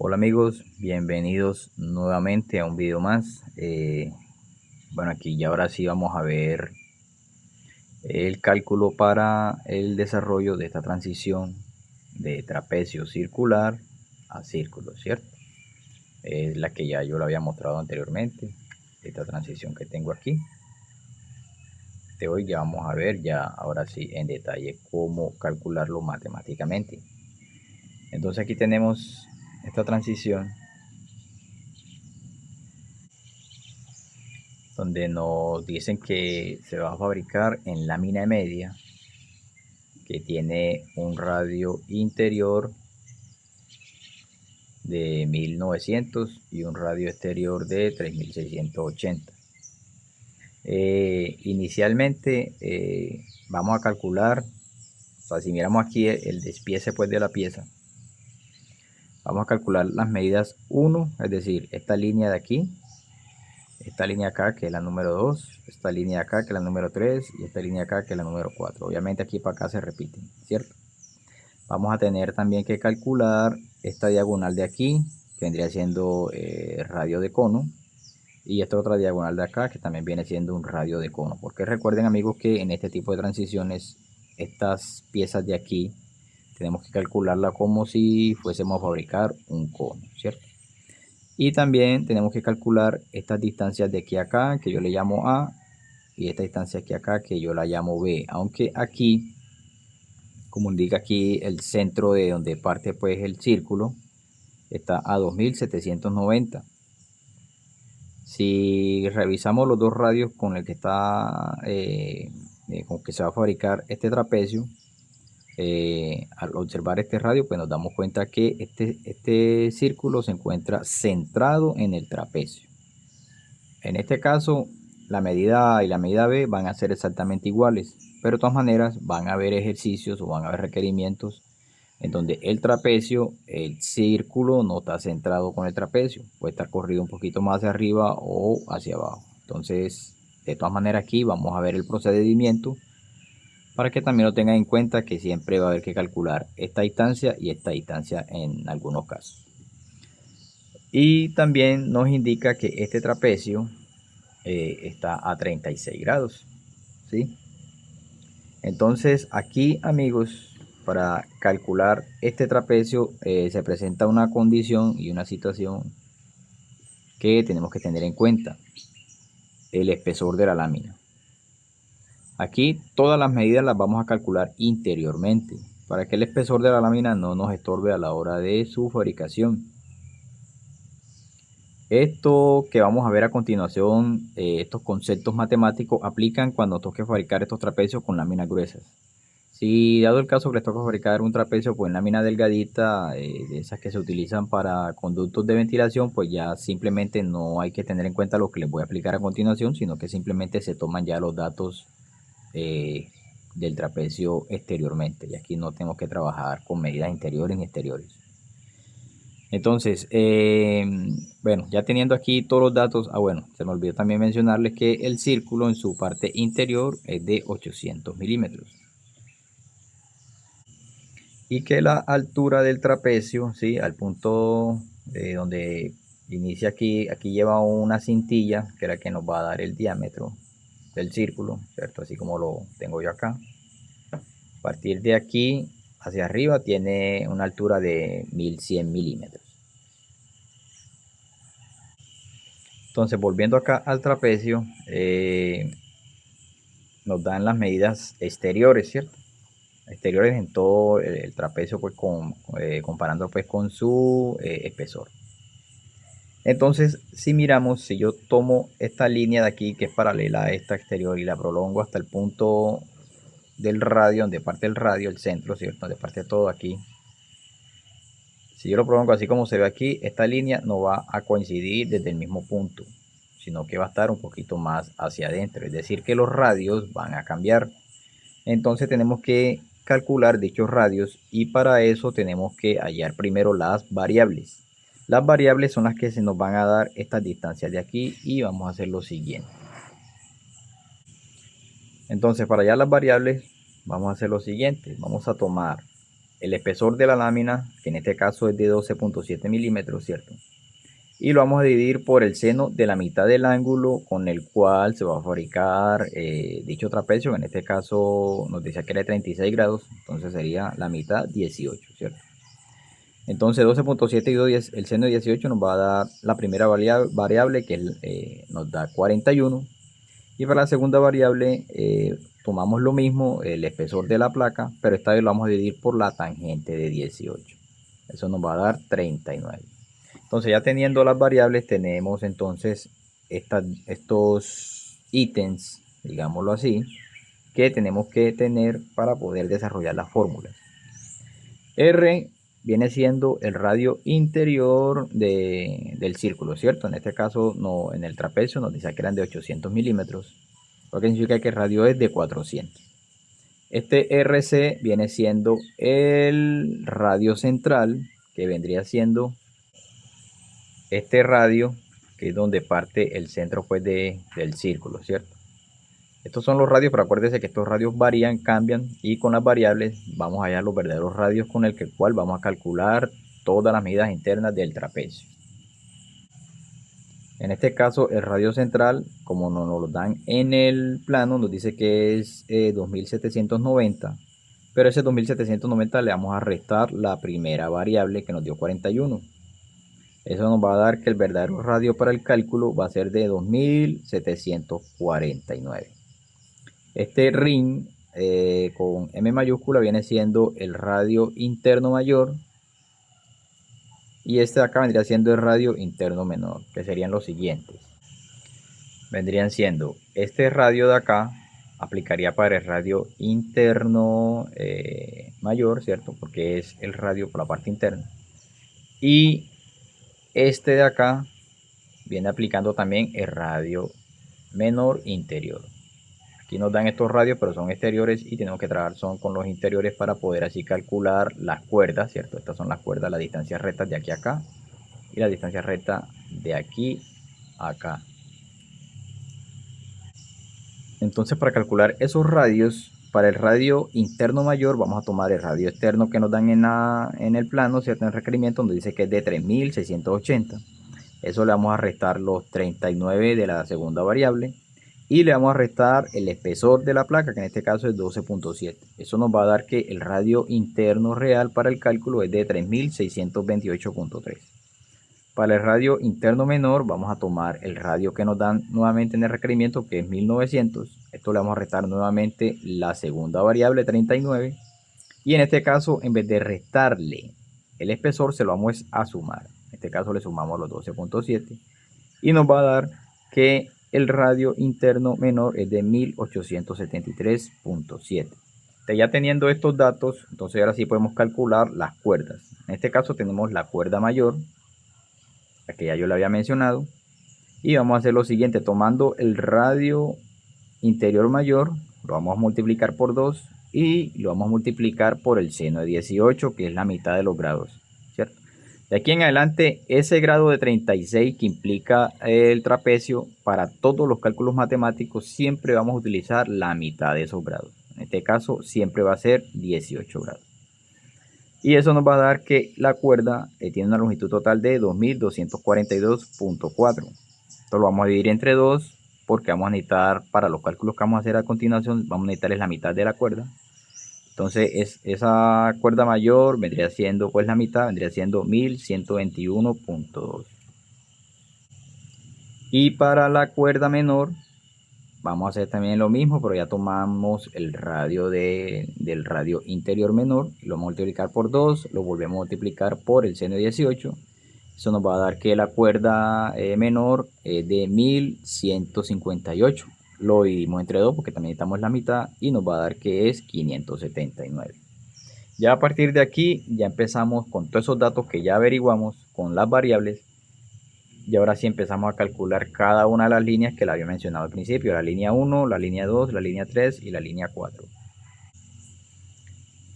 Hola amigos, bienvenidos nuevamente a un video más. Bueno, aquí ya ahora sí vamos a ver el cálculo para el desarrollo de esta transición de trapecio circular a círculo, ¿cierto? Es la que ya yo lo había mostrado anteriormente, esta transición que tengo aquí. De hoy ya vamos a ver ya ahora sí en detalle cómo calcularlo matemáticamente. Entonces aquí tenemos esta transición donde nos dicen que se va a fabricar en lámina media, que tiene un radio interior de 1900 y un radio exterior de 3680. Inicialmente vamos a calcular, o sea, si miramos aquí el despiece pues de la pieza, vamos a calcular las medidas 1, es decir, esta línea de aquí, esta línea acá que es la número 2, esta línea acá que es la número 3 y esta línea acá que es la número 4. Obviamente aquí para acá se repiten, ¿cierto? Vamos a tener también que calcular esta diagonal de aquí, que vendría siendo radio de cono, y esta otra diagonal de acá que también viene siendo un radio de cono, porque recuerden amigos que en este tipo de transiciones estas piezas de aquí tenemos que calcularla como si fuésemos a fabricar un cono, ¿cierto? Y también tenemos que calcular estas distancias de aquí a acá, que yo le llamo A, y esta distancia aquí a acá, que yo la llamo B. Aunque aquí, como indica aquí el centro de donde parte pues el círculo, está a 2790. Si revisamos los dos radios con el que está, con que se va a fabricar este trapecio, al observar este radio, pues nos damos cuenta que este círculo se encuentra centrado en el trapecio. En este caso, la medida A y la medida B van a ser exactamente iguales, pero de todas maneras van a haber ejercicios o van a haber requerimientos en donde el trapecio, el círculo no está centrado con el trapecio, puede estar corrido un poquito más hacia arriba o hacia abajo. Entonces, de todas maneras aquí vamos a ver el procedimiento para que también lo tengan en cuenta, que siempre va a haber que calcular esta distancia y esta distancia en algunos casos. Y también nos indica que este trapecio está a 36 grados, ¿sí? Entonces aquí amigos, para calcular este trapecio se presenta una condición y una situación que tenemos que tener en cuenta: el espesor de la lámina. Aquí todas las medidas las vamos a calcular interiormente para que el espesor de la lámina no nos estorbe a la hora de su fabricación. Esto que vamos a ver a continuación, estos conceptos matemáticos aplican cuando toque fabricar estos trapecios con láminas gruesas. Si dado el caso que les toca fabricar un trapecio con lámina delgadita, de esas que se utilizan para conductos de ventilación, pues ya simplemente no hay que tener en cuenta lo que les voy a explicar a continuación, sino que simplemente se toman ya los datos eh, del trapecio exteriormente. Y aquí no tenemos que trabajar con medidas interiores ni exteriores. Entonces, bueno, ya teniendo aquí todos los datos, bueno, se me olvidó también mencionarles que el círculo en su parte interior es de 800 milímetros. Y que la altura del trapecio, ¿sí? Al punto donde inicia aquí lleva una cintilla, que es la que nos va a dar el diámetro del círculo, ¿cierto? Así como lo tengo yo acá. A partir de aquí hacia arriba tiene una altura de 1100 milímetros. Entonces, volviendo acá al trapecio, nos dan las medidas exteriores, ¿cierto? Exteriores en todo el trapecio, pues comparando pues con su espesor. Entonces, si miramos, si yo tomo esta línea de aquí que es paralela a esta exterior y la prolongo hasta el punto del radio, donde parte el radio, el centro, ¿cierto? Donde parte todo aquí. Si yo lo prolongo así como se ve aquí, esta línea no va a coincidir desde el mismo punto, sino que va a estar un poquito más hacia adentro. Es decir, que los radios van a cambiar. Entonces tenemos que calcular dichos radios y para eso tenemos que hallar primero las variables. Las variables son las que se nos van a dar estas distancias de aquí y vamos a hacer lo siguiente. Entonces para hallar las variables vamos a hacer lo siguiente. Vamos a tomar el espesor de la lámina, que en este caso es de 12.7 milímetros, ¿cierto? Y lo vamos a dividir por el seno de la mitad del ángulo con el cual se va a fabricar dicho trapecio. En este caso nos decía que era de 36 grados, entonces sería la mitad 18, ¿cierto? Entonces 12.7 y el seno de 18 nos va a dar la primera variable que nos da 41. Y para la segunda variable tomamos lo mismo, el espesor de la placa, pero esta vez lo vamos a dividir por la tangente de 18. Eso nos va a dar 39. Entonces ya teniendo las variables tenemos entonces estos ítems, digámoslo así, que tenemos que tener para poder desarrollar las fórmulas. R viene siendo el radio interior del círculo, ¿cierto? En este caso, no, en el trapecio nos dice que eran de 800 milímetros, lo que significa que el radio es de 400. Este RC viene siendo el radio central, que vendría siendo este radio, que es donde parte el centro pues, del círculo, ¿cierto? Estos son los radios, pero acuérdense que estos radios varían, cambian, y con las variables vamos a hallar los verdaderos radios con el cual vamos a calcular todas las medidas internas del trapecio. En este caso el radio central, como nos lo dan en el plano, nos dice que es 2790, pero ese 2790 le vamos a restar la primera variable que nos dio 41. Eso nos va a dar que el verdadero radio para el cálculo va a ser de 2749. Este ring con M mayúscula viene siendo el radio interno mayor, y este de acá vendría siendo el radio interno menor, que serían los siguientes. Vendrían siendo este radio de acá, aplicaría para el radio interno mayor, ¿cierto? Porque es el radio por la parte interna. Y este de acá viene aplicando también el radio menor interior. Aquí nos dan estos radios, pero son exteriores y tenemos que trabajar son con los interiores para poder así calcular las cuerdas, ¿cierto? Estas son las cuerdas, las distancias rectas de aquí a acá y la distancia recta de aquí a acá. Entonces, para calcular esos radios, para el radio interno mayor vamos a tomar el radio externo que nos dan en el plano, ¿cierto? En el requerimiento, donde dice que es de 3680. Eso le vamos a restar los 39 de la segunda variable y le vamos a restar el espesor de la placa, que en este caso es 12.7. Eso nos va a dar que el radio interno real para el cálculo es de 3628.3. Para el radio interno menor vamos a tomar el radio que nos dan nuevamente en el requerimiento, que es 1900. Esto le vamos a restar nuevamente la segunda variable 39, y en este caso en vez de restarle el espesor se lo vamos a sumar. En este caso le sumamos los 12.7 y nos va a dar que el radio interno menor es de 1873.7. Ya teniendo estos datos, entonces ahora sí podemos calcular las cuerdas. En este caso tenemos la cuerda mayor, la que ya yo le había mencionado, y vamos a hacer lo siguiente: tomando el radio interior mayor, lo vamos a multiplicar por 2 y lo vamos a multiplicar por el seno de 18, que es la mitad de los grados, ¿cierto? De aquí en adelante, ese grado de 36 que implica el trapecio, para todos los cálculos matemáticos siempre vamos a utilizar la mitad de esos grados. En este caso siempre va a ser 18 grados. Y eso nos va a dar que la cuerda tiene una longitud total de 2242.4. Esto lo vamos a dividir entre 2 porque vamos a necesitar, para los cálculos que vamos a hacer a continuación, vamos a necesitar la mitad de la cuerda. Entonces esa cuerda mayor vendría siendo, pues la mitad vendría siendo 1121.2. Y para la cuerda menor vamos a hacer también lo mismo, pero ya tomamos el radio del radio interior menor, lo vamos a multiplicar por 2, lo volvemos a multiplicar por el seno de 18. Eso nos va a dar que la cuerda menor es de 1158. Lo dividimos entre 2 porque también necesitamos la mitad y nos va a dar que es 579. Ya a partir de aquí ya empezamos con todos esos datos que ya averiguamos con las variables. Y ahora sí empezamos a calcular cada una de las líneas que la había mencionado al principio: la línea 1, la línea 2, la línea 3 y la línea 4.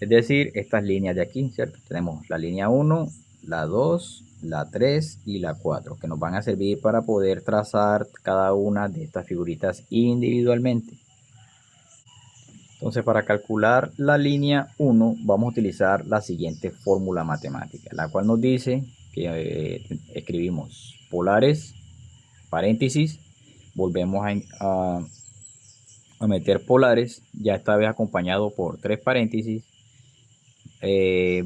Es decir, estas líneas de aquí, ¿cierto? Tenemos la línea 1, la 2, la 3 y la 4, que nos van a servir para poder trazar cada una de estas figuritas individualmente. Entonces, para calcular la línea 1 vamos a utilizar la siguiente fórmula matemática, la cual nos dice que escribimos polares, paréntesis, volvemos a meter polares, ya esta vez acompañado por 3 paréntesis.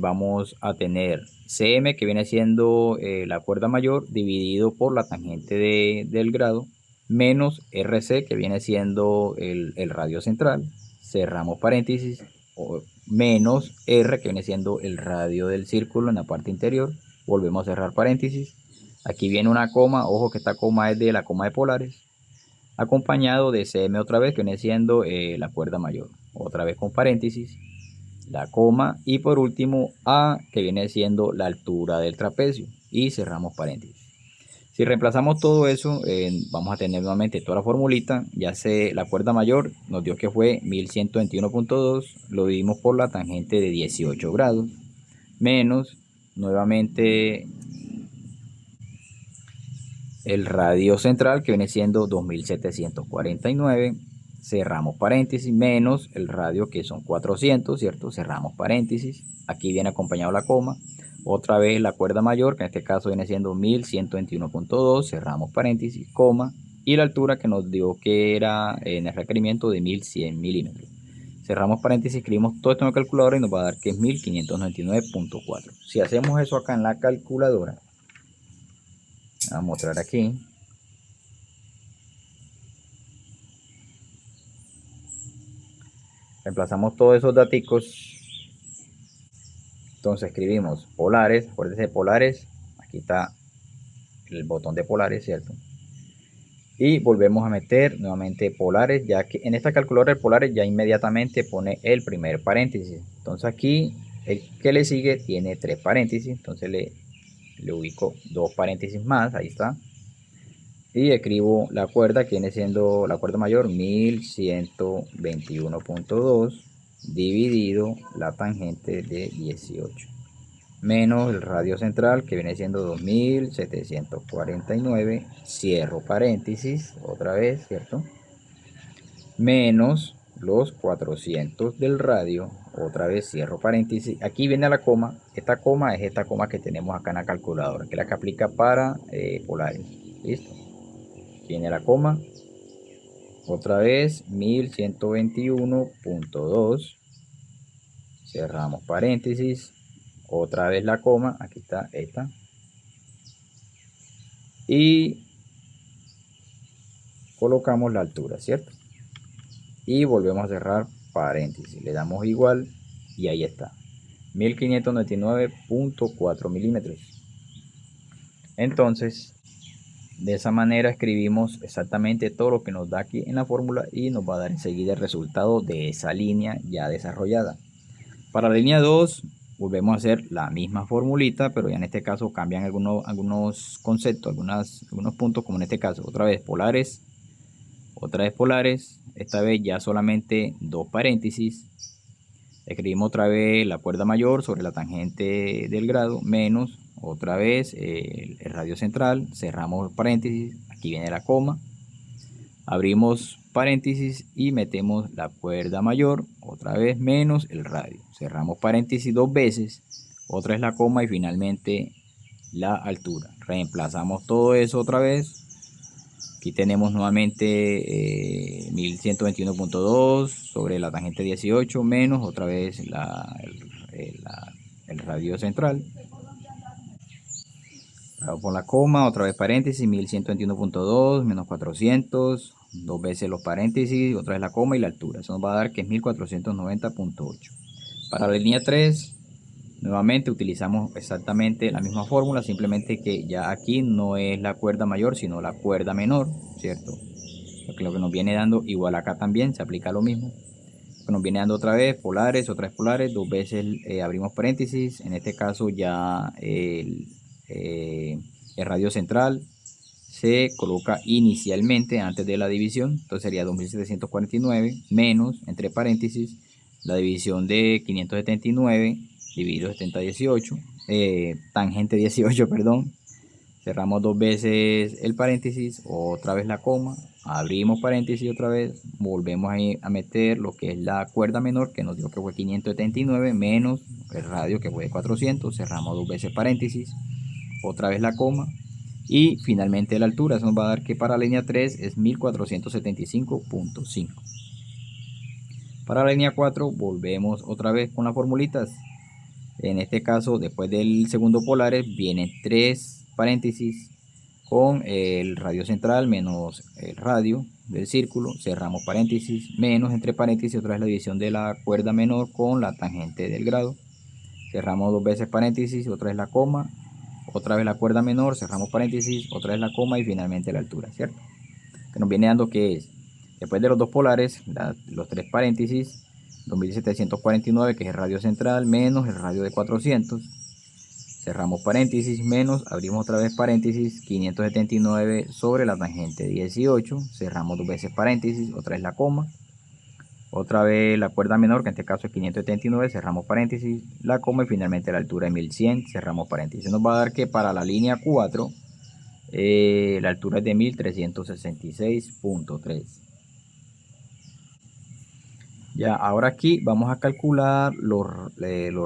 Vamos a tener cm, que viene siendo la cuerda mayor, dividido por la tangente del grado, menos rc, que viene siendo el radio central, cerramos paréntesis, o menos r, que viene siendo el radio del círculo en la parte interior, volvemos a cerrar paréntesis. Aquí viene una coma, ojo que esta coma es de la coma de polares, acompañado de cm otra vez, que viene siendo la cuerda mayor, otra vez con paréntesis, la coma, y por último a, que viene siendo la altura del trapecio, y cerramos paréntesis. Si reemplazamos todo eso, vamos a tener nuevamente toda la formulita. Ya sé, la cuerda mayor nos dio que fue 1121.2, lo dividimos por la tangente de 18 grados, menos nuevamente el radio central, que viene siendo 2749, cerramos paréntesis, menos el radio, que son 400, ¿cierto? Cerramos paréntesis, aquí viene acompañado la coma, otra vez la cuerda mayor, que en este caso viene siendo 1121.2, cerramos paréntesis, coma, y la altura que nos dio que era en el requerimiento de 1100 milímetros. Cerramos paréntesis, escribimos todo esto en la calculadora y nos va a dar que es 1599.4. Si hacemos eso acá en la calculadora, vamos a mostrar aquí. Reemplazamos todos esos datos. Entonces escribimos polares, acuérdense de polares, aquí está el botón de polares, ¿cierto? Y volvemos a meter nuevamente polares, ya que en esta calculadora de polares ya inmediatamente pone el primer paréntesis. Entonces aquí el que le sigue tiene 3 paréntesis, entonces le ubico 2 paréntesis más, ahí está. Y escribo la cuerda, que viene siendo la cuerda mayor, 1121.2, dividido la tangente de 18, menos el radio central, que viene siendo 2749, cierro paréntesis otra vez, ¿cierto? Menos los 400 del radio, otra vez cierro paréntesis. Aquí viene la coma, esta coma es esta coma que tenemos acá en la calculadora, que es la que aplica para polares. Listo, viene la coma, otra vez 1121.2, cerramos paréntesis, otra vez la coma, aquí está esta, y colocamos la altura, ¿cierto? Y volvemos a cerrar paréntesis, le damos igual y ahí está, 1599.4 milímetros. Entonces, de esa manera escribimos exactamente todo lo que nos da aquí en la fórmula y nos va a dar enseguida el resultado de esa línea ya desarrollada. Para la línea 2 volvemos a hacer la misma formulita, pero ya en este caso cambian algunos conceptos, algunos puntos, como en este caso, otra vez polares, esta vez ya solamente 2 paréntesis. Escribimos otra vez la cuerda mayor sobre la tangente del grado, menos otra vez el radio central, cerramos paréntesis, aquí viene la coma, abrimos paréntesis y metemos la cuerda mayor, otra vez menos el radio, cerramos paréntesis 2 veces, otra vez la coma y finalmente la altura. Reemplazamos todo eso otra vez. Aquí tenemos nuevamente 1121.2 sobre la tangente 18, menos otra vez el radio central. Por la coma, otra vez paréntesis, 1121.2 menos 400, 2 veces los paréntesis, otra vez la coma y la altura. Eso nos va a dar que es 1490.8. Para la línea 3, nuevamente utilizamos exactamente la misma fórmula, simplemente que ya aquí no es la cuerda mayor, sino la cuerda menor, ¿cierto? Lo que nos viene dando, igual acá también se aplica lo mismo. Lo que nos viene dando otra vez polares, otras polares, 2 veces abrimos paréntesis. En este caso ya el radio central se coloca inicialmente antes de la división, entonces sería 2749 menos, entre paréntesis, la división de 579 dividido 7018, tangente 18, perdón. Cerramos 2 veces el paréntesis, otra vez la coma, abrimos paréntesis otra vez, volvemos a meter lo que es la cuerda menor, que nos dio que fue 579, menos el radio, que fue de 400, cerramos dos veces paréntesis, otra vez la coma, y finalmente la altura. Eso nos va a dar que para la línea 3 es 1475.5. Para la línea 4 volvemos otra vez con las formulitas. En este caso, después del segundo polares, vienen tres paréntesis con el radio central menos el radio del círculo, cerramos paréntesis, menos entre paréntesis otra vez la división de la cuerda menor con la tangente del grado, cerramos dos veces paréntesis, otra vez la coma, otra vez la cuerda menor, cerramos paréntesis, otra vez la coma y finalmente la altura, ¿cierto? Que nos viene dando que es, después de los dos polares, los tres paréntesis, 2749, que es el radio central, menos el radio de 400, cerramos paréntesis, menos, abrimos otra vez paréntesis, 579 sobre la tangente 18, cerramos dos veces paréntesis, otra vez la coma, otra vez la cuerda menor, que en este caso es 579, cerramos paréntesis, la coma y finalmente la altura de 1100, cerramos paréntesis. Nos va a dar que para la línea 4, la altura es de 1366.3. Ya, ahora aquí vamos a calcular los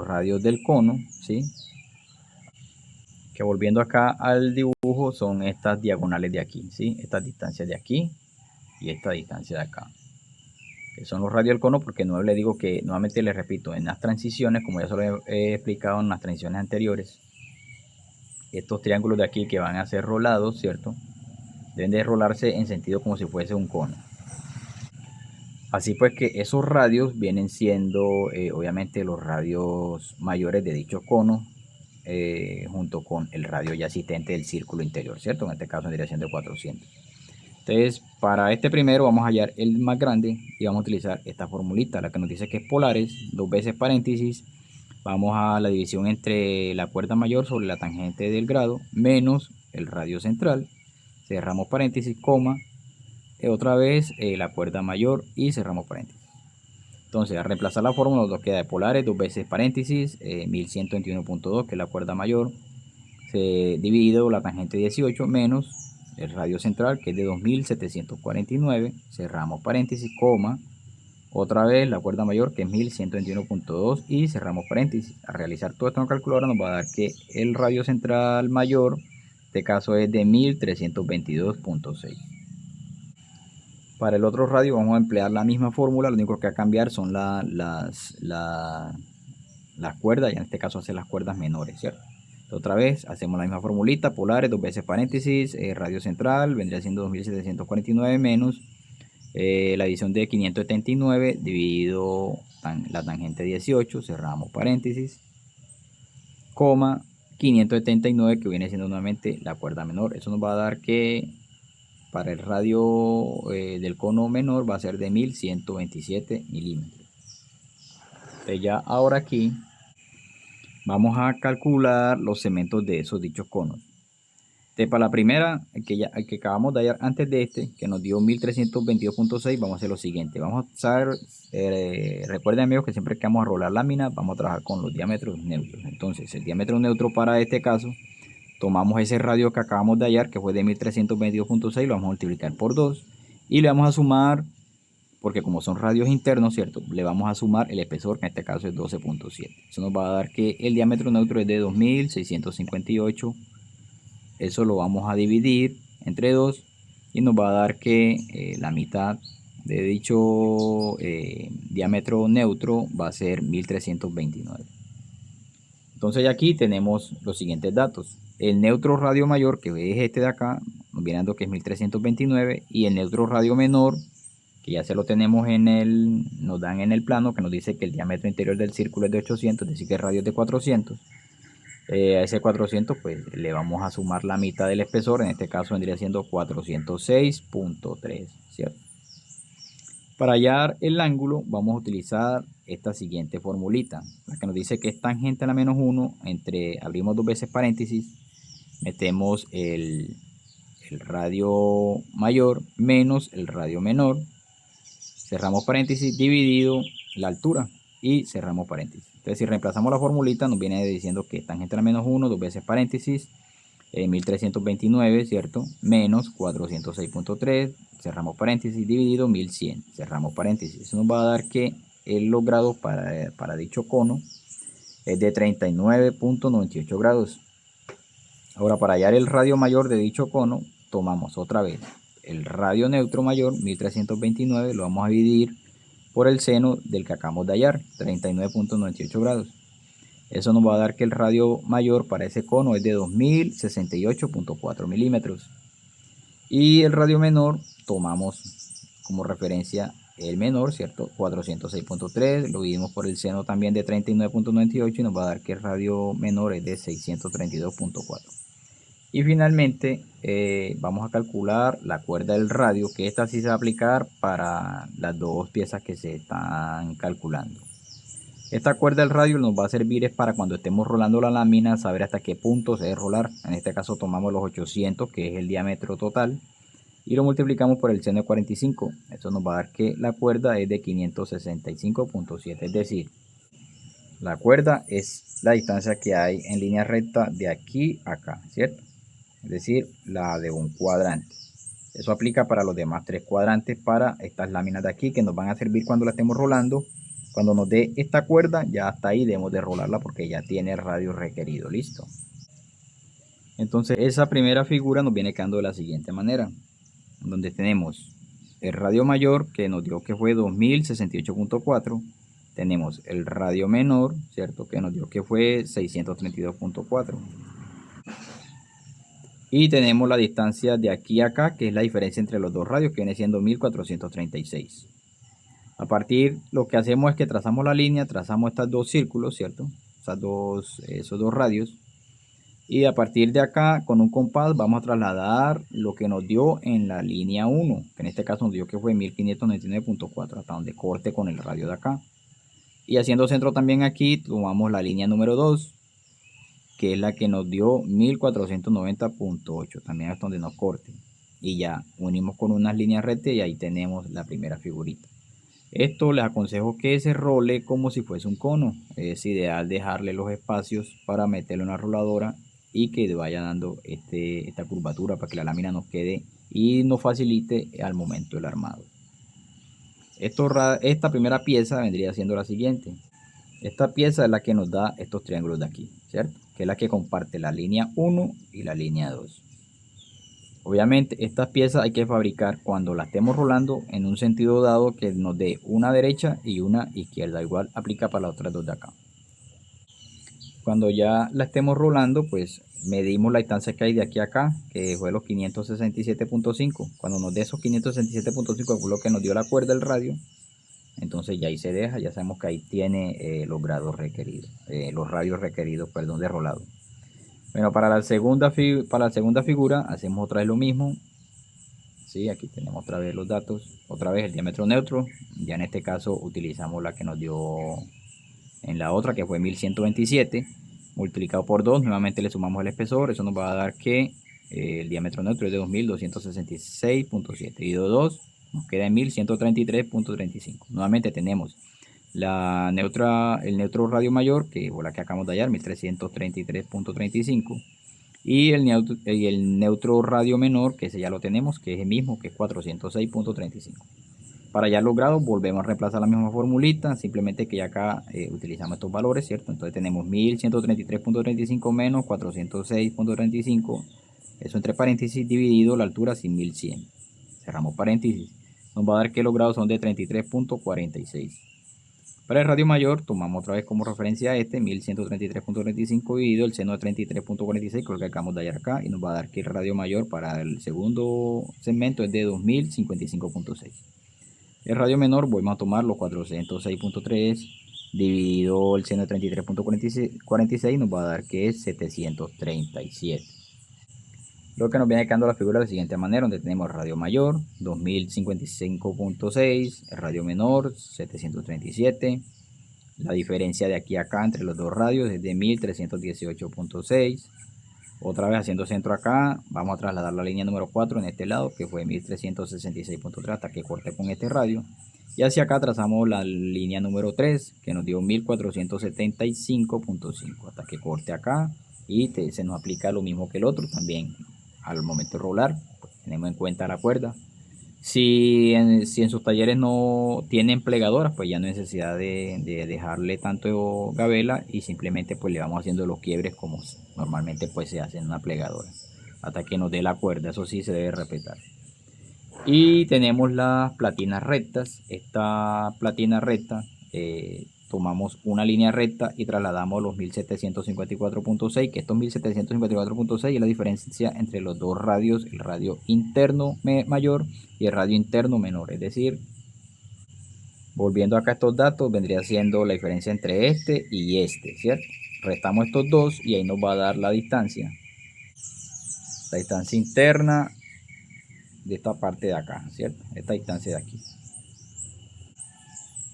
radios del cono, ¿sí? Que volviendo acá al dibujo son estas diagonales de aquí, ¿sí? Estas distancias de aquí y esta distancia de acá, que son los radios del cono, porque no le digo que, nuevamente les repito, en las transiciones, como ya se lo he explicado en las transiciones anteriores, estos triángulos de aquí que van a ser rolados, ¿cierto? Deben de rolarse en sentido como si fuese un cono. Así pues que esos radios vienen siendo obviamente los radios mayores de dicho cono, junto con el radio ya asistente del círculo interior, ¿cierto? En este caso en dirección de 400. Entonces, para este primero vamos a hallar el más grande y vamos a utilizar esta formulita, la que nos dice que es polares, dos veces paréntesis, vamos a la división entre la cuerda mayor sobre la tangente del grado, menos el radio central, cerramos paréntesis, coma, otra vez la cuerda mayor y cerramos paréntesis. Entonces, al reemplazar la fórmula nos queda de polares, dos veces paréntesis, 1121.2, que es la cuerda mayor, dividido la tangente 18 menos el radio central, que es de 2749, cerramos paréntesis, coma, otra vez la cuerda mayor, que es 1121.2 y cerramos paréntesis. Al realizar todo esto en la calculadora nos va a dar que el radio central mayor, en este caso es de 1322.6. Para el otro radio vamos a emplear la misma fórmula, lo único que va a cambiar son las cuerdas, y en este caso hacer las cuerdas menores, ¿cierto? Otra vez hacemos la misma formulita, polares, dos veces paréntesis, radio central vendría siendo 2749 menos la adición de 579 dividido la tangente 18, cerramos paréntesis, coma, 579 que viene siendo nuevamente la cuerda menor. Eso nos va a dar que para el radio del cono menor va a ser de 1127 milímetros. Entonces ya ahora aquí vamos a calcular los segmentos de esos dichos conos. Entonces, para la primera, el que acabamos de hallar antes de este, que nos dio 1322.6, vamos a hacer lo siguiente. Vamos a usar, recuerden amigos que siempre que vamos a rolar láminas, vamos a trabajar con los diámetros neutros. Entonces, el diámetro neutro para este caso, tomamos ese radio que acabamos de hallar, que fue de 1322.6, lo vamos a multiplicar por 2 y le vamos a sumar, porque como son radios internos, ¿cierto? Le vamos a sumar el espesor, que en este caso es 12.7. Eso nos va a dar que el diámetro neutro es de 2658. Eso lo vamos a dividir entre 2 y nos va a dar que la mitad de dicho diámetro neutro va a ser 1329. Entonces aquí tenemos los siguientes datos. El neutro radio mayor, que es este de acá, nos viene dando que es 1329, y el neutro radio menor, que ya se lo tenemos nos dan en el plano, que nos dice que el diámetro interior del círculo es de 800, es decir que el radio es de 400. A ese 400 pues le vamos a sumar la mitad del espesor, en este caso vendría siendo 406.3, ¿cierto? Para hallar el ángulo vamos a utilizar esta siguiente formulita, la que nos dice que es tangente a la menos 1 entre, abrimos dos veces paréntesis, metemos el radio mayor menos el radio menor, cerramos paréntesis, dividido la altura y cerramos paréntesis. Entonces si reemplazamos la formulita nos viene diciendo que tangente a la menos 1, dos veces paréntesis, 1329, ¿cierto? Menos 406.3, cerramos paréntesis, dividido 1100, cerramos paréntesis. Eso nos va a dar que los grados para dicho cono es de 39.98 grados. Ahora, para hallar el radio mayor de dicho cono, tomamos otra vez el radio neutro mayor, 1329, lo vamos a dividir por el seno del que acabamos de hallar, 39.98 grados. Eso nos va a dar que el radio mayor para ese cono es de 2068.4 milímetros. Y el radio menor tomamos como referencia el menor, ¿cierto? 406.3, lo dividimos por el seno también de 39.98 y nos va a dar que el radio menor es de 632.4. Y finalmente vamos a calcular la cuerda del radio, que esta sí se va a aplicar para las dos piezas que se están calculando. Esta cuerda del radio nos va a servir es para cuando estemos rolando la lámina, saber hasta qué punto se debe rolar. En este caso tomamos los 800, que es el diámetro total, y lo multiplicamos por el seno de 45. Esto nos va a dar que la cuerda es de 565.7, es decir, la cuerda es la distancia que hay en línea recta de aquí a acá, ¿cierto? Es decir, la de un cuadrante. Eso aplica para los demás tres cuadrantes, para estas láminas de aquí que nos van a servir cuando la estemos rolando. Cuando nos dé esta cuerda, ya hasta ahí debemos de rolarla porque ya tiene el radio requerido. Listo. Entonces esa primera figura nos viene quedando de la siguiente manera, donde tenemos el radio mayor que nos dio que fue 2068.4, tenemos el radio menor, ¿cierto? Que nos dio que fue 632.4. Y tenemos la distancia de aquí a acá, que es la diferencia entre los dos radios, que viene siendo 1436. A partir, lo que hacemos es que trazamos la línea, trazamos estos dos círculos, ¿cierto? Esos dos radios. Y a partir de acá, con un compás, vamos a trasladar lo que nos dio en la línea 1, que en este caso nos dio que fue 1599.4, hasta donde corte con el radio de acá. Y haciendo centro también aquí, tomamos la línea número 2, que es la que nos dio 1490.8, también hasta donde nos corte. Y ya unimos con unas líneas rectas y ahí tenemos la primera figurita. Esto les aconsejo que se role como si fuese un cono. Es ideal dejarle los espacios para meterle una roladora y que vaya dando esta curvatura para que la lámina nos quede y nos facilite al momento del armado. Esta primera pieza vendría siendo la siguiente. Esta pieza es la que nos da estos triángulos de aquí, ¿cierto? Que es la que comparte la línea 1 y la línea 2. Obviamente estas piezas hay que fabricar cuando las estemos rolando en un sentido dado que nos dé una derecha y una izquierda. Igual aplica para las otras dos de acá. Cuando ya la estemos rolando, pues medimos la distancia que hay de aquí a acá, que fue los 567.5. Cuando nos dé esos 567.5 fue lo que nos dio la cuerda del radio. Entonces ya ahí se deja, ya sabemos que ahí tiene los grados requeridos, los radios requeridos, perdón, de rolado. Bueno, para la segunda figura hacemos otra vez lo mismo. Sí, aquí tenemos otra vez los datos, otra vez el diámetro neutro. Ya en este caso utilizamos la que nos dio en la otra, que fue 1127, multiplicado por 2, nuevamente le sumamos el espesor. Eso nos va a dar que el diámetro neutro es de 2266.7, dividido 2 nos queda en 1133.35. Nuevamente tenemos el neutro radio mayor, que fue la que acabamos de hallar, 1333.35, y el neutro radio menor, que ese ya lo tenemos, que es el mismo, que es 406.35. Para hallar los grados volvemos a reemplazar la misma formulita, simplemente que ya acá utilizamos estos valores, ¿cierto? Entonces tenemos 1133.35 menos 406.35, eso entre paréntesis, dividido la altura sin 1100. Cerramos paréntesis, nos va a dar que los grados son de 33.46. Para el radio mayor tomamos otra vez como referencia 1133.35 dividido el seno de 33.46, que es lo que acabamos de hallar acá, y nos va a dar que el radio mayor para el segundo segmento es de 2055.6. El radio menor volvemos a tomar los 406.3 dividido el seno de 33.46, nos va a dar que es 737. Lo que nos viene quedando la figura de la siguiente manera, donde tenemos el radio mayor 2055.6, el radio menor 737. La diferencia de aquí a acá entre los dos radios es de 1318.6. Otra vez haciendo centro acá, vamos a trasladar la línea número 4 en este lado, que fue 1366.3, hasta que corte con este radio. Y hacia acá trazamos la línea número 3, que nos dio 1475.5, hasta que corte acá y se nos aplica lo mismo que el otro también. Al momento de rolar, pues, tenemos en cuenta la cuerda. Si en sus talleres no tienen plegadoras, pues ya no hay necesidad de dejarle tanto gabela, y simplemente pues le vamos haciendo los quiebres como normalmente pues se hace en una plegadora hasta que nos dé la cuerda. Eso sí se debe respetar. Y tenemos las platinas rectas. Esta platina recta, tomamos una línea recta y trasladamos los 1754.6, que estos 1754.6 es la diferencia entre los dos radios, el radio interno mayor y el radio interno menor. Es decir, volviendo acá a estos datos, vendría siendo la diferencia entre este y este, ¿cierto? Restamos estos dos y ahí nos va a dar la distancia interna de esta parte de acá, ¿cierto? Esta distancia de aquí.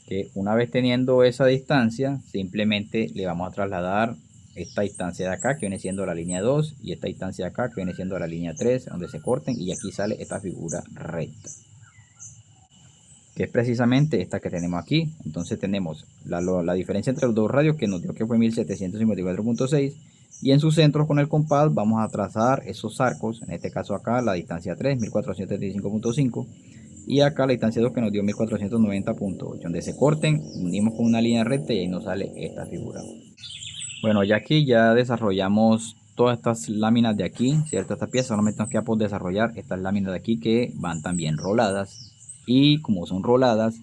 Que una vez teniendo esa distancia, simplemente le vamos a trasladar esta distancia de acá, que viene siendo la línea 2, y esta distancia de acá, que viene siendo la línea 3, donde se corten, y aquí sale esta figura recta, que es precisamente esta que tenemos aquí. Entonces tenemos la diferencia entre los dos radios, que nos dio que fue 1754.6, y en sus centros con el compás vamos a trazar esos arcos. En este caso acá la distancia 3, 1475.5, y acá la distancia 2, que nos dio 1490.8, donde se corten, unimos con una línea recta y ahí nos sale esta figura. Bueno, ya aquí ya desarrollamos todas estas láminas de aquí, ¿cierto? Esta pieza solamente nos queda por desarrollar estas láminas de aquí, que van también roladas, y como son roladas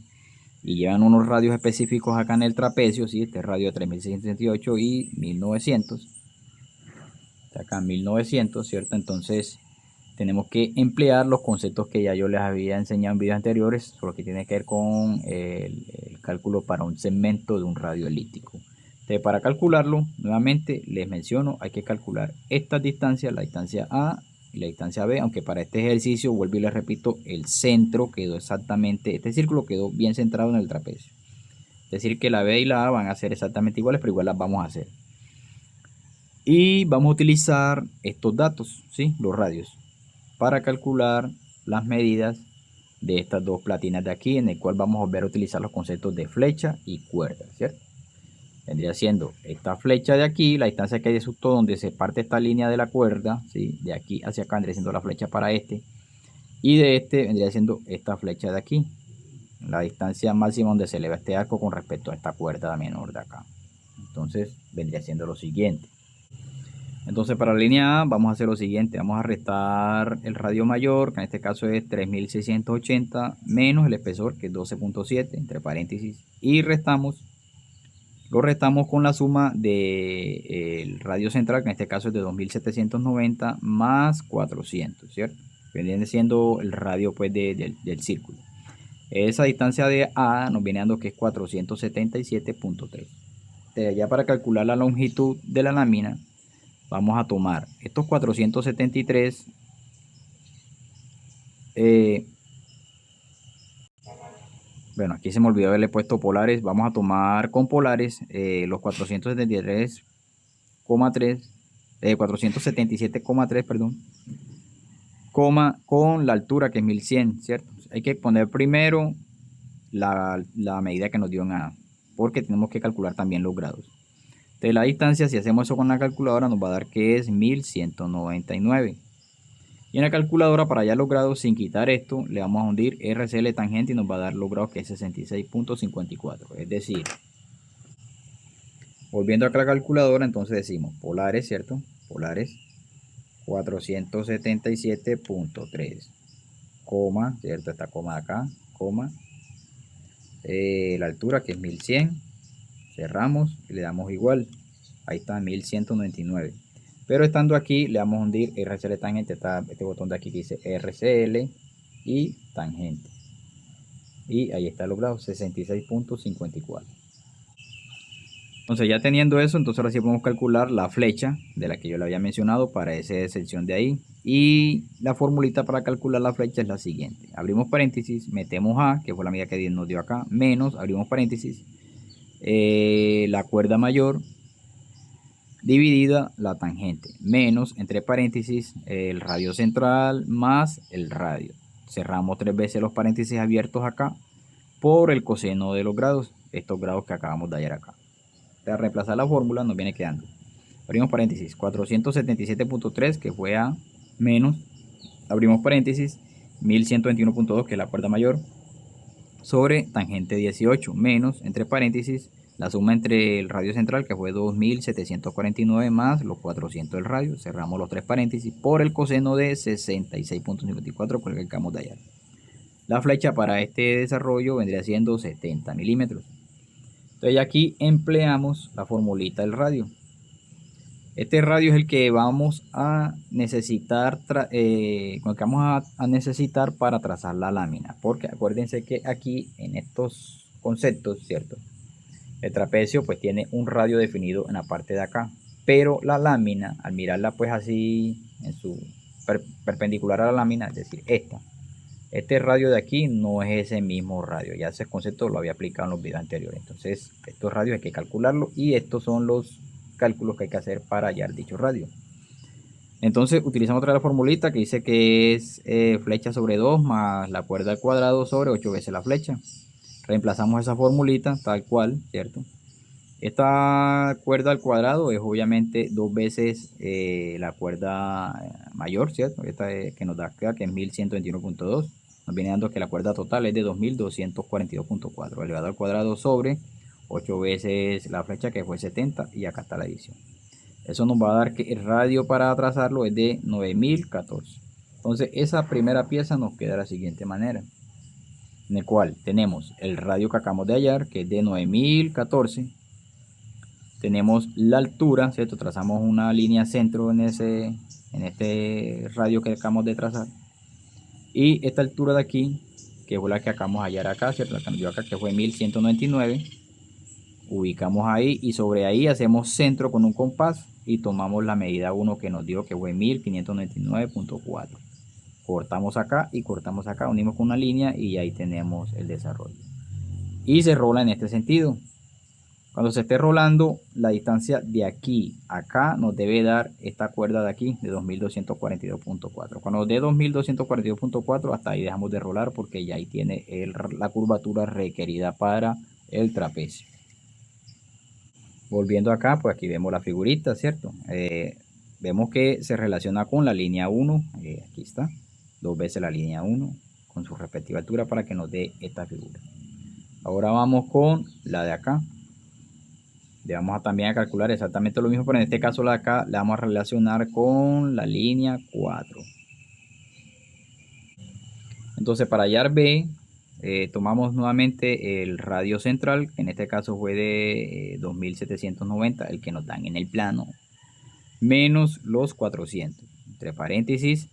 y llevan unos radios específicos acá en el trapecio, ¿sí? Este radio de 3668 y 1900, acá 1900, ¿cierto? Entonces tenemos que emplear los conceptos que ya yo les había enseñado en videos anteriores, sobre lo que tiene que ver con el cálculo para un segmento de un radio elíptico. Entonces, para calcularlo, nuevamente les menciono, hay que calcular estas distancias, la distancia A y la distancia B, aunque para este ejercicio, vuelvo y les repito, el centro quedó exactamente, este círculo quedó bien centrado en el trapecio. Es decir, que la B y la A van a ser exactamente iguales, pero igual las vamos a hacer. Y vamos a utilizar estos datos, ¿sí? Los radios, para calcular las medidas de estas dos platinas de aquí, en el cual vamos a volver a utilizar los conceptos de flecha y cuerda, ¿cierto? Vendría siendo esta flecha de aquí, la distancia que hay de susto donde se parte esta línea de la cuerda, ¿sí? De aquí hacia acá vendría siendo la flecha para este, y de este vendría siendo esta flecha de aquí, la distancia máxima donde se eleva este arco con respecto a esta cuerda menor de acá. Entonces vendría siendo lo siguiente. Entonces para la línea A vamos a hacer lo siguiente, vamos a restar el radio mayor, que en este caso es 3680, menos el espesor, que es 12.7, entre paréntesis, y lo restamos con la suma del radio central, que en este caso es de 2790, más 400, ¿cierto? Viene siendo el radio pues del círculo. Esa distancia de A nos viene dando que es 477.3. Ya para calcular la longitud de la lámina, vamos a tomar estos 473, bueno, aquí se me olvidó haberle puesto polares. Vamos a tomar con polares los 473,3, 477,3, perdón, con la altura, que es 1100, ¿cierto? Hay que poner primero la medida que nos dio en A, porque tenemos que calcular también los grados. De la distancia, si hacemos eso con la calculadora, nos va a dar que es 1199. Y en la calculadora, para hallar los grados sin quitar esto, le vamos a hundir RCL tangente y nos va a dar los grados, que es 66.54. Es decir, volviendo acá a la calculadora, entonces decimos polares, ¿cierto? Polares 477.3, coma, ¿cierto? Esta coma de acá, coma, la altura, que es 1100, cerramos y le damos igual. Ahí está, 1199. Pero estando aquí, le vamos a hundir RCL tangente. Está este botón de aquí que dice RCL y tangente. Y ahí está logrado, 66.54. Entonces, ya teniendo eso, entonces ahora sí podemos calcular la flecha de la que yo le había mencionado para esa sección de ahí. Y la formulita para calcular la flecha es la siguiente: abrimos paréntesis, metemos A, que fue la medida que nos dio acá, menos, abrimos paréntesis, la cuerda mayor dividida la tangente, menos, entre paréntesis, el radio central más el radio. Cerramos 3 veces los paréntesis abiertos acá por el coseno de los grados, estos grados que acabamos de hallar acá. Para reemplazar la fórmula nos viene quedando abrimos paréntesis, 477.3 que fue A, menos, abrimos paréntesis, 1121.2 que es la cuerda mayor, sobre tangente 18, menos, entre paréntesis, la suma entre el radio central que fue 2749 más los 400 del radio, cerramos los tres paréntesis, por el coseno de 66.54 por el que acabamos de hallar. La flecha para este desarrollo vendría siendo 70 milímetros. Entonces aquí empleamos la formulita del radio. Este radio es el que vamos a necesitar, necesitar para trazar la lámina, porque acuérdense que aquí en estos conceptos, ¿cierto? El trapecio pues tiene un radio definido en la parte de acá, pero la lámina, al mirarla pues así en su perpendicular a la lámina, es decir, este radio de aquí no es ese mismo radio, ya ese concepto lo había aplicado en los videos anteriores. Entonces estos radios hay que calcularlo y estos son los cálculos que hay que hacer para hallar dicho radio. Entonces utilizamos otra vez la formulita que dice que es flecha sobre 2 más la cuerda al cuadrado sobre 8 veces la flecha. Reemplazamos esa formulita tal cual, ¿cierto? Esta cuerda al cuadrado es obviamente 2 veces la cuerda mayor, ¿cierto? Esta que nos da acá, que es 1121.2. Nos viene dando que la cuerda total es de 2242.4 elevado al cuadrado sobre 8 veces la flecha que fue 70 y acá está la adición. Eso nos va a dar que el radio para trazarlo es de 9014. Entonces esa primera pieza nos queda de la siguiente manera, en el cual tenemos el radio que acabamos de hallar, que es de 9014. Tenemos la altura, ¿cierto? Trazamos una línea centro en este radio que acabamos de trazar. Y esta altura de aquí, que fue la que acabamos de hallar acá, ¿cierto? La que nos dio acá, que fue 1199. Ubicamos ahí y sobre ahí hacemos centro con un compás y tomamos la medida 1 que nos dio, que fue 1599.4. Cortamos acá y cortamos acá, unimos con una línea y ahí tenemos el desarrollo. Y se rola en este sentido. Cuando se esté rolando, la distancia de aquí a acá nos debe dar esta cuerda de aquí de 2242.4. Cuando nos dé 2242.4, hasta ahí dejamos de rolar porque ya ahí tiene la curvatura requerida para el trapecio. Volviendo acá, pues aquí vemos la figurita, ¿cierto? Vemos que se relaciona con la línea 1, aquí está, 2 veces la línea 1 con su respectiva altura para que nos dé esta figura. Ahora vamos con la de acá. Le vamos a también a calcular exactamente lo mismo, pero en este caso la de acá la vamos a relacionar con la línea 4. Entonces para hallar B, tomamos nuevamente el radio central, que en este caso fue de 2790, el que nos dan en el plano, menos los 400, entre paréntesis,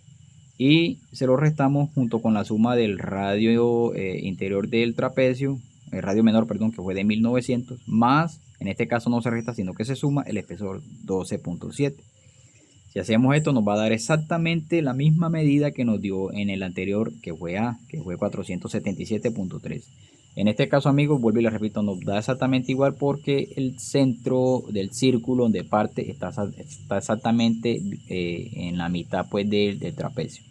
y se lo restamos junto con la suma del radio interior del trapecio, el radio menor, perdón, que fue de 1900, más, en este caso no se resta, sino que se suma el espesor 12.7. Si hacemos esto nos va a dar exactamente la misma medida que nos dio en el anterior, que fue A, que fue 477.3. En este caso, amigos, vuelvo y les repito, nos da exactamente igual porque el centro del círculo donde parte está exactamente en la mitad pues del trapecio.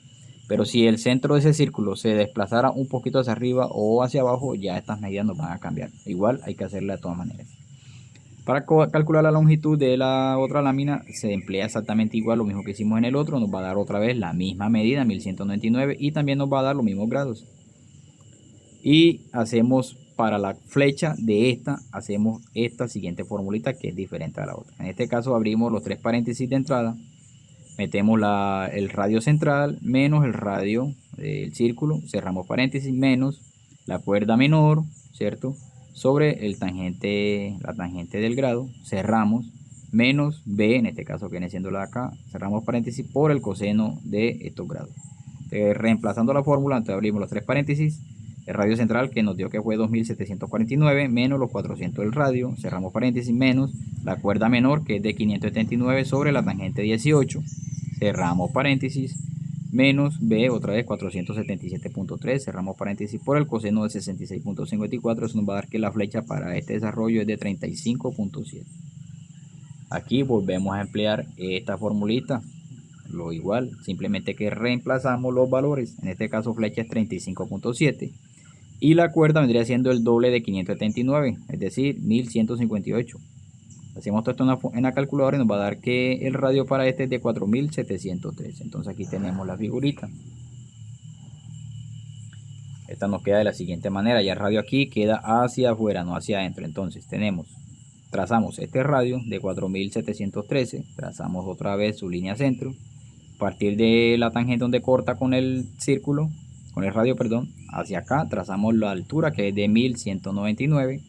Pero si el centro de ese círculo se desplazara un poquito hacia arriba o hacia abajo, ya estas medidas nos van a cambiar. Igual hay que hacerla de todas maneras. Para calcular la longitud de la otra lámina se emplea exactamente igual, lo mismo que hicimos en el otro. Nos va a dar otra vez la misma medida, 1199, y también nos va a dar los mismos grados. Y hacemos para la flecha de esta, hacemos esta siguiente formulita que es diferente a la otra. En este caso abrimos los tres paréntesis de entrada, metemos el radio central menos el radio del círculo, cerramos paréntesis, menos la cuerda menor, ¿cierto? Sobre el tangente, la tangente del grado, cerramos, menos B, en este caso que viene siendo la de acá, cerramos paréntesis por el coseno de estos grados. Reemplazando la fórmula, entonces abrimos los tres paréntesis, el radio central que nos dio que fue 2749 menos los 400 del radio, cerramos paréntesis, menos la cuerda menor que es de 579 sobre la tangente 18, cerramos paréntesis, menos B, otra vez 477.3, cerramos paréntesis por el coseno de 66.54, eso nos va a dar que la flecha para este desarrollo es de 35.7. Aquí volvemos a emplear esta formulita, lo igual, simplemente que reemplazamos los valores, en este caso flecha es 35.7 y la cuerda vendría siendo el doble de 579, es decir, 1158. Hacemos todo esto en la calculadora y nos va a dar que el radio para este es de 4713. Entonces aquí tenemos la figurita. Esta nos queda de la siguiente manera. Ya el radio aquí queda hacia afuera, no hacia adentro. Entonces trazamos este radio de 4713. Trazamos otra vez su línea centro. A partir de la tangente donde corta con el círculo, con el radio, perdón, hacia acá trazamos la altura que es de 1199.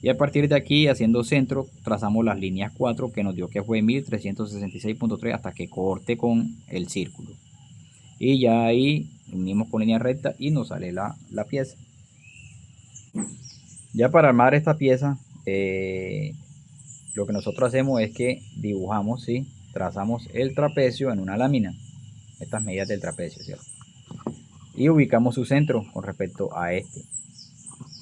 Y a partir de aquí, haciendo centro, trazamos las líneas 4 que nos dio que fue 1366.3 hasta que corte con el círculo. Y ya ahí unimos con línea recta y nos sale la pieza. Ya para armar esta pieza, lo que nosotros hacemos es que dibujamos, ¿sí? Trazamos el trapecio en una lámina, estas medidas del trapecio, ¿cierto? Y ubicamos su centro con respecto a este.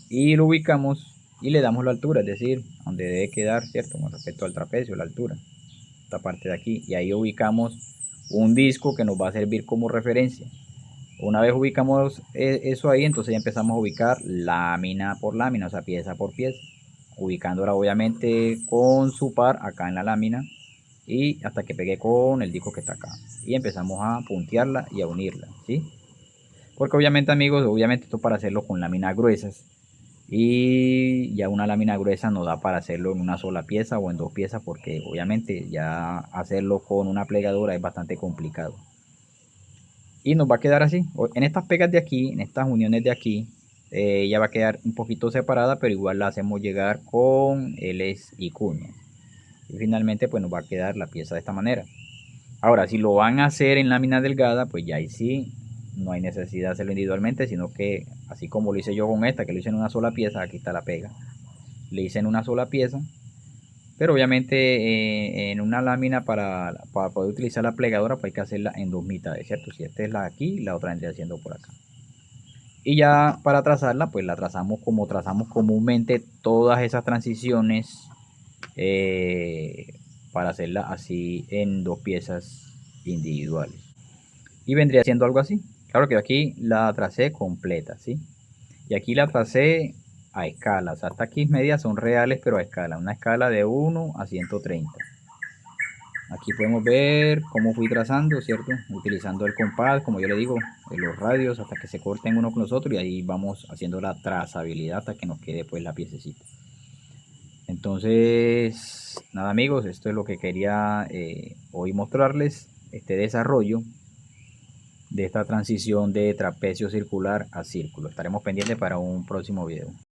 Y lo ubicamos y le damos la altura, es decir, donde debe quedar, ¿cierto? Con respecto al trapecio, la altura, esta parte de aquí. Y ahí ubicamos un disco que nos va a servir como referencia. Una vez ubicamos eso ahí, entonces ya empezamos a ubicar lámina por lámina, o sea, pieza por pieza, ubicándola obviamente con su par acá en la lámina y hasta que pegue con el disco que está acá. Y empezamos a puntearla y a unirla, ¿sí? Porque obviamente, amigos, obviamente esto para hacerlo con láminas gruesas. Y ya una lámina gruesa no da para hacerlo en una sola pieza o en dos piezas, porque obviamente ya hacerlo con una plegadora es bastante complicado. Y nos va a quedar así. En estas pegas de aquí, en estas uniones de aquí, ya va a quedar un poquito separada, pero igual la hacemos llegar con L's y cuñas. Y finalmente pues nos va a quedar la pieza de esta manera. Ahora, si lo van a hacer en lámina delgada, pues ya ahí sí no hay necesidad de hacerlo individualmente, sino que así como lo hice yo con esta, que lo hice en una sola pieza, aquí está la pega. Le hice en una sola pieza, pero obviamente en una lámina para poder utilizar la plegadora pues hay que hacerla en dos mitades, ¿cierto? Si esta es la de aquí, la otra vendría siendo por acá. Y ya para trazarla, pues la trazamos como trazamos comúnmente todas esas transiciones, para hacerla así en dos piezas individuales. Y vendría siendo algo así. Claro que aquí la tracé completa, ¿sí? Y aquí la tracé a escalas. Hasta aquí medidas son reales, pero a escala. Una escala de 1 a 130. Aquí podemos ver cómo fui trazando, ¿cierto? Utilizando el compás, como yo le digo, los radios hasta que se corten uno con los otros y ahí vamos haciendo la trazabilidad hasta que nos quede pues la piececita. Entonces, nada amigos, esto es lo que quería hoy mostrarles, este desarrollo de esta transición de trapecio circular a círculo. Estaremos pendientes para un próximo video.